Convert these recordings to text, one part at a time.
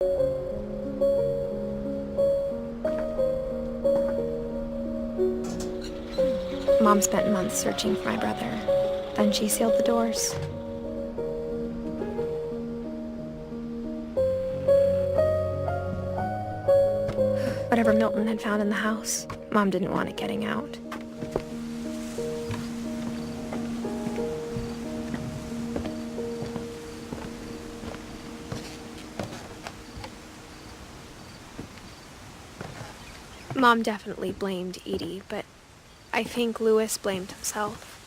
Mom spent months searching for my brother. Then she sealed the doors. Whatever Milton had found in the house, Mom didn't want it getting out. Mom definitely blamed Edie, but I think Louis blamed himself.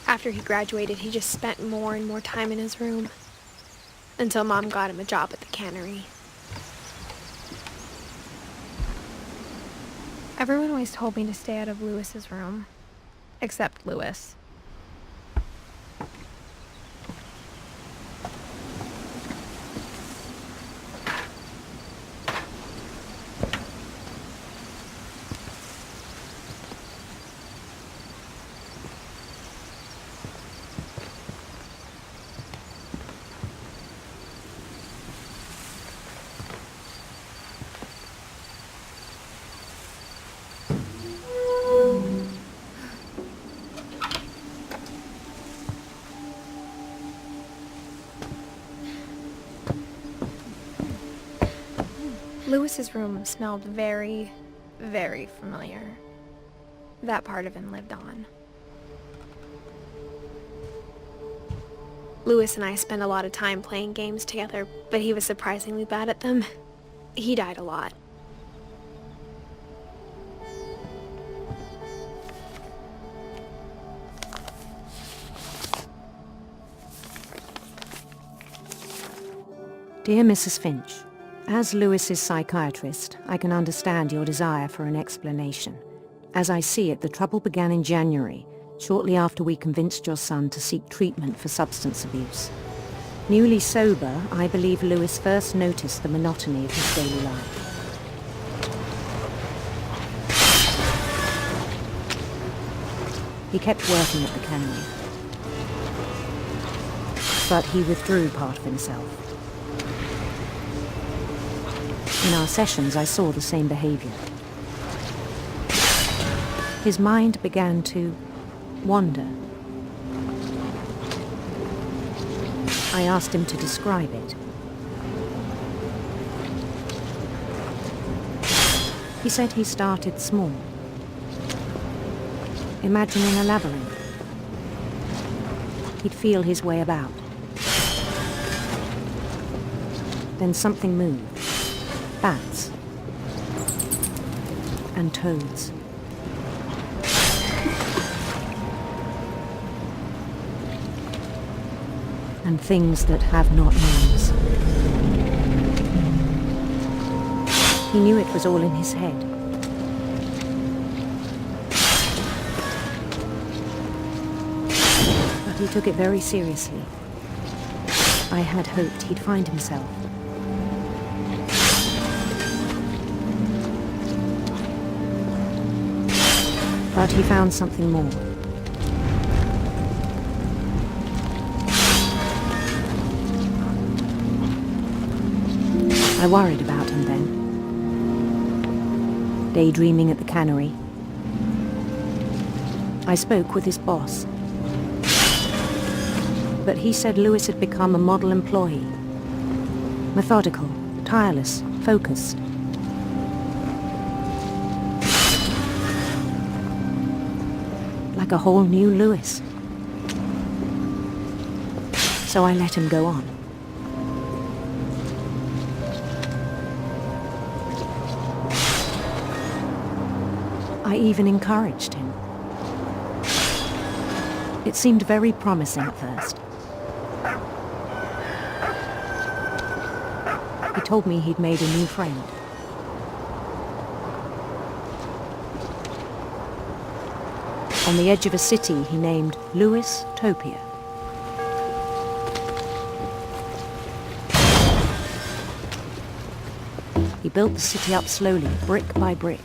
After he graduated, he just spent more and more time in his room, until Mom got him a job at the cannery. Everyone always told me to stay out of Louis's room, except Louis. Louis's room smelled very, very familiar. That part of him lived on. Louis and I spent a lot of time playing games together, but he was surprisingly bad at them. He died a lot. Dear Mrs. Finch, as Louis's psychiatrist, I can understand your desire for an explanation. As I see it, the trouble began in January, shortly after we convinced your son to seek treatment for substance abuse. Newly sober, I believe Louis first noticed the monotony of his daily life. He kept working at the cannery, but he withdrew part of himself. In our sessions, I saw the same behavior. His mind began to wander. I asked him to describe it. He said he started small, imagining a labyrinth. He'd feel his way about. Then something moved. Bats and toads. And things that have not names. He knew it was all in his head. But he took it very seriously. I had hoped he'd find himself. But he found something more. I worried about him then. Daydreaming at the cannery. I spoke with his boss. But he said Louis had become a model employee. Methodical, tireless, focused. Like a whole new Louis. So I let him go on. I even encouraged him. It seemed very promising at first. He told me he'd made a new friend. On the edge of a city he named Louis Topia. He built the city up slowly, brick by brick.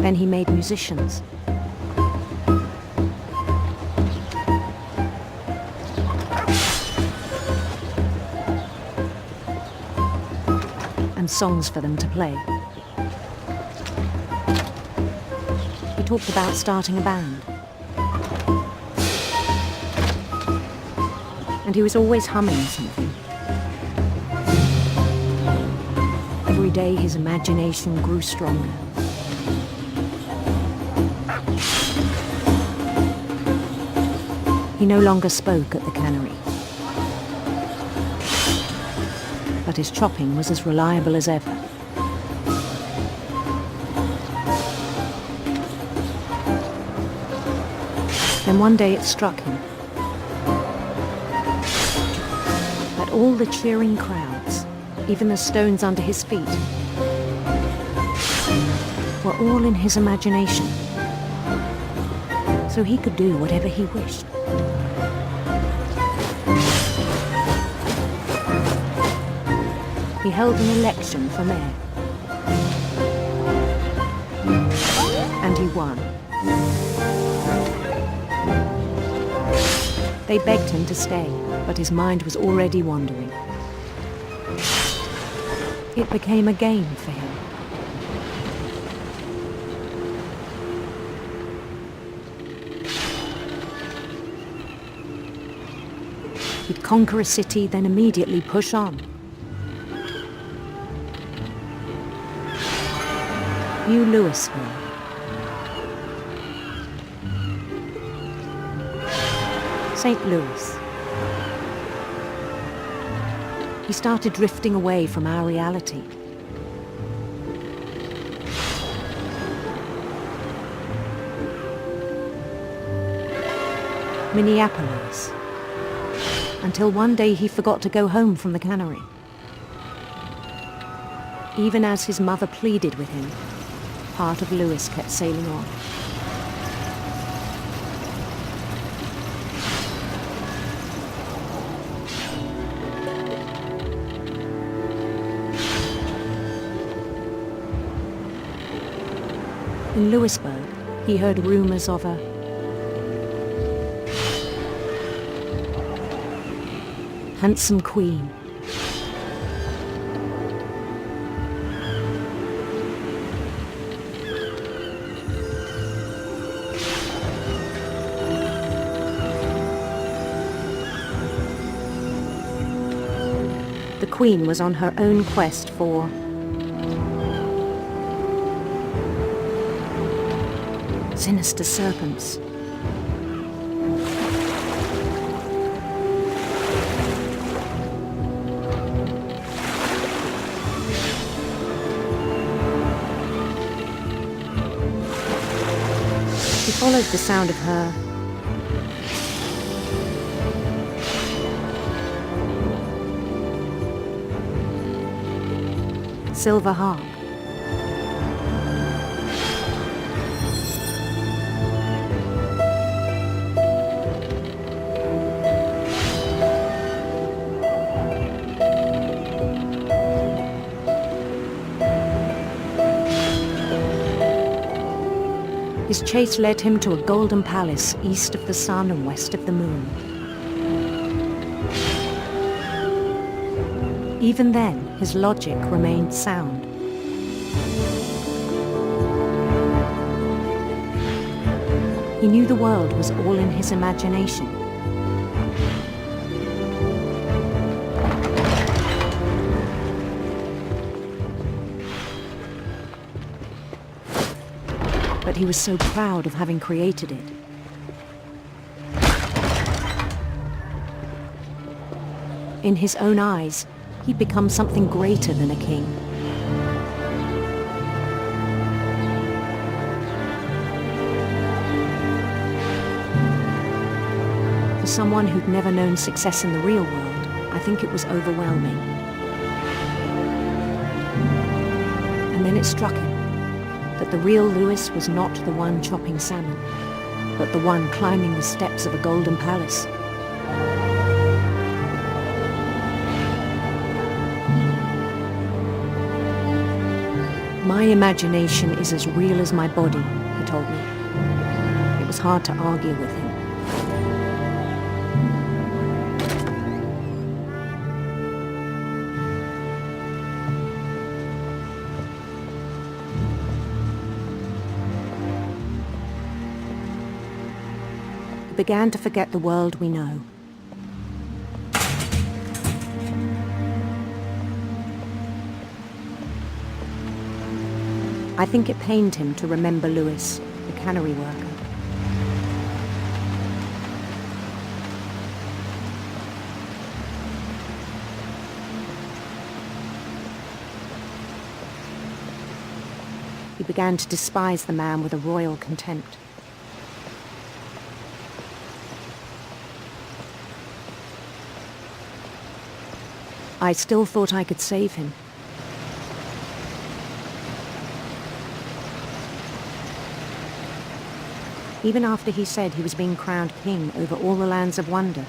Then he made musicians. and songs for them to play. He talked about starting a band. And he was always humming something. Every day his imagination grew stronger. He no longer spoke at the cannery. But his chopping was as reliable as ever. Then one day it struck him that all the cheering crowds, even the stones under his feet, were all in his imagination, so he could do whatever he wished. He held an election for mayor, and he won. They begged him to stay, but his mind was already wandering. It became a game for him. He'd conquer a city, then immediately push on. New Louisville. St. Louis. He started drifting away from our reality. Minneapolis. Until one day he forgot to go home from the cannery. Even as his mother pleaded with him, part of Louis kept sailing on. In Louisburg, he heard rumors of a handsome queen. The queen was on her own quest for sinister serpents. He followed the sound of her silver harp. His chase led him to a golden palace east of the sun and west of the moon. Even then, his logic remained sound. He knew the world was all in his imagination. But he was so proud of having created it. In his own eyes, he'd become something greater than a king. For someone who'd never known success in the real world, I think it was overwhelming. And then it struck him that the real Louis was not the one chopping salmon, but the one climbing the steps of a golden palace. My imagination is as real as my body, he told me. It was hard to argue with him. began to forget the world we know. I think it pained him to remember Lewis, the cannery worker. He began to despise the man with a royal contempt. I still thought I could save him. Even after he said he was being crowned king over all the lands of wonder.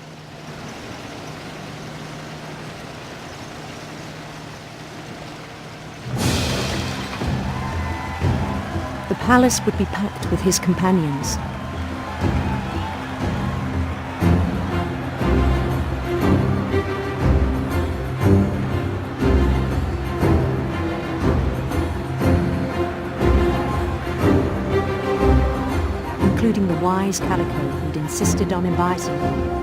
The palace would be packed with his companions. Including the wise Calico who'd insisted on inviting him.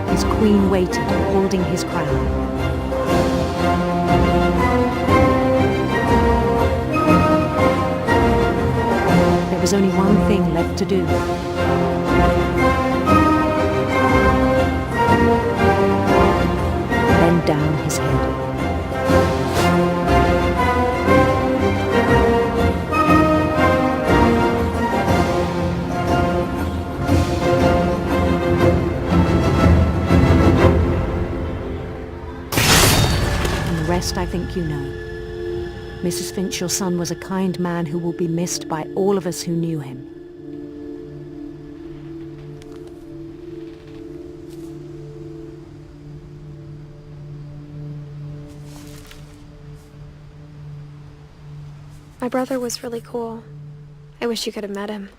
His queen waited, holding his crown. There was only one thing left to do. Bend down his head. And the rest I think you know. Mrs. Finch, your son was a kind man who will be missed by all of us who knew him. My brother was really cool. I wish you could have met him.